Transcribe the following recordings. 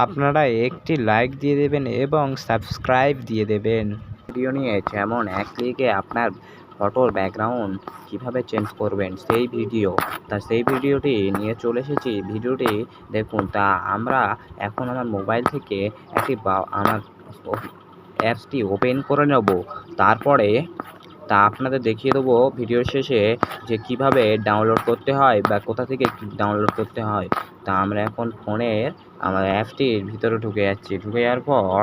আপনারা একটি লাইক দিয়ে দেবেন এবং সাবস্ক্রাইব দিয়ে দেবেন। ভিডিও নিয়ে যেমন এক ক্লিকে আপনার ফটোর ব্যাকগ্রাউন্ড কিভাবে চেঞ্জ করবেন সেই ভিডিওটি নিয়ে চলে এসেছি। ভিডিওটি দেখুন। তা আমরা এখন আমার মোবাইল থেকে আমার অ্যাপসটি ওপেন করে নেব। তারপরে আপনাদের দেখিয়ে দেবো ভিডিওর শেষে যে কিভাবে ডাউনলোড করতে হয় বা কোথা থেকে ডাউনলোড করতে হয়। তা আমরা এখন ফোনের আমার অ্যাপসটির ভিতরে ঢুকে যাচ্ছি। ঢুকে যাওয়ার পর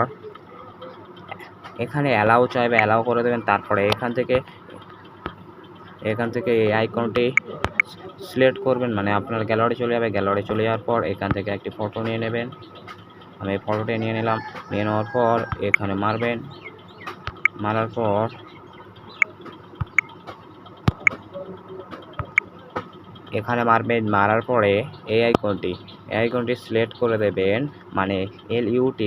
এখানে অ্যালাউ চাইবে, অ্যালাউ করে দেবেন। তারপরে এখান থেকে এই আইকনটি সিলেক্ট করবেন, মানে আপনার গ্যালারি চলে যাবে। গ্যালারি চলে যাওয়ার পর এখান থেকে একটি ফটো নিয়ে নেবেন। আমি এই ফটোটি নিয়ে নিলাম। নিয়ে নেওয়ার পর এখানে মারবেন। মারার পর মারার পরে এই আইকনটি সিলেক্ট করে দেবেন, মানে LUT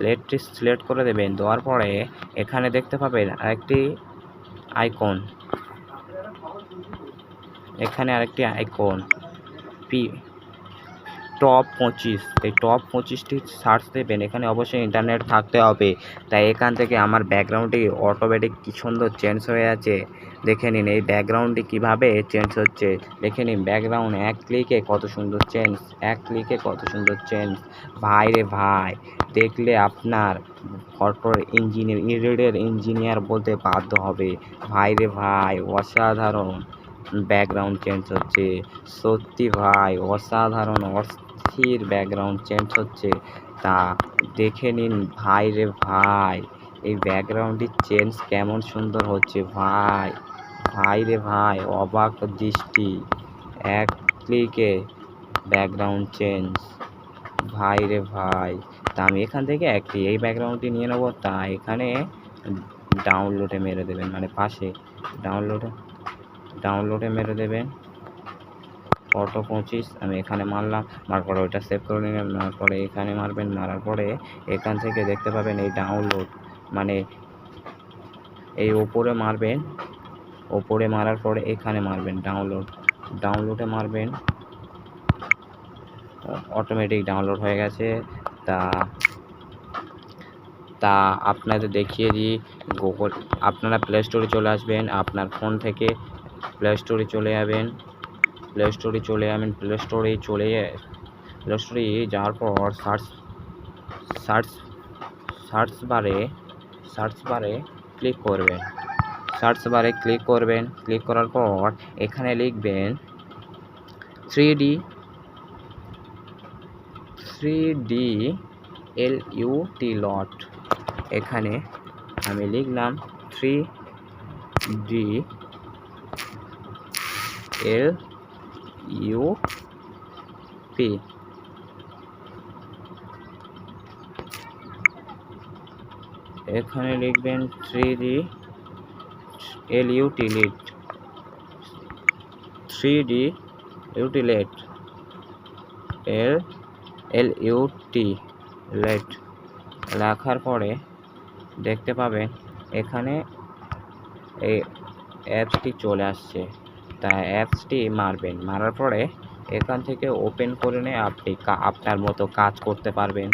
লেটটি সিলেক্ট করে দেবেন। দেওয়ার পরে এখানে দেখতে পাবেন আরেকটি আইকন, টপ 25। এই টপ 25টি সার্চ দেবেন। এখানে অবশ্যই ইন্টারনেট থাকতে হবে। তাই এখান থেকে আমার ব্যাকগ্রাউন্ডটি অটোমেটিক কি সুন্দর চেঞ্জ হয়ে আছে। দেখে নিন এই ব্যাকগ্রাউন্ডটি কীভাবে চেঞ্জ হচ্ছে। দেখে নিন ব্যাকগ্রাউন্ড এক ক্লিকে কত সুন্দর চেঞ্জ। ভাই রে ভাই, দেখলে আপনার ফটোর ইঞ্জিনিয়ার বলতে বাধ্য হবে। ভাই রে ভাই, অসাধারণ ব্যাকগ্রাউন্ড চেঞ্জ হচ্ছে। সত্যি ভাই, অসাধারণ অস্থির ব্যাকগ্রাউন্ড চেঞ্জ হচ্ছে। তা দেখে নিন ভাই রে ভাই, এই ব্যাকগ্রাউন্ডটি চেঞ্জ কেমন সুন্দর হচ্ছে। ভাই রে ভাই, অবাক দৃষ্টি, এক ক্লিকে ব্যাকগ্রাউন্ড চেঞ্জ। ভাই রে ভাই, তা আমি এখান থেকে এই ব্যাকগ্রাউন্ডটি নিয়ে নেবো। তা এখানে ডাউনলোডে মেরে দেবেন, মানে পাশে ডাউনলোডে মেরে দেবেন। ফটো 25 আমি এখানে মারলাম। মারার পরে ওইটা সেভ করে নিলাম। নেওয়ার পরে এখানে মারবেন। মারার পরে এখান থেকে দেখতে পাবেন এই ডাউনলোড, মানে এই ওপরে মারবেন। ওপরে মারার পরে এখানে মারবেন ডাউনলোডে মারবেন। অটোমেটিক ডাউনলোড হয়ে গেছে। তা আপনাদের দেখিয়ে দিই। আপনারা প্লে স্টোরে চলে আসবেন। আপনার ফোন থেকে প্লে স্টোরে চলে যাবেন। প্লে স্টোরে যাওয়ার পর সার্চ বারে ক্লিক করবেন। ক্লিক করার পর এখানে লিখবেন 3D LUT। এখানে আমি লিখলাম 3D LUT। এখানে লিখবেন 3D LUT লেখার পরে দেখতে পাবেন এখানে এই অ্যাপসটি চলে আসছে। তাই অ্যাপসটি মারার পরে এখান থেকে ওপেন করে নিয়ে আপনি আপনার মতো কাজ করতে পারবেন।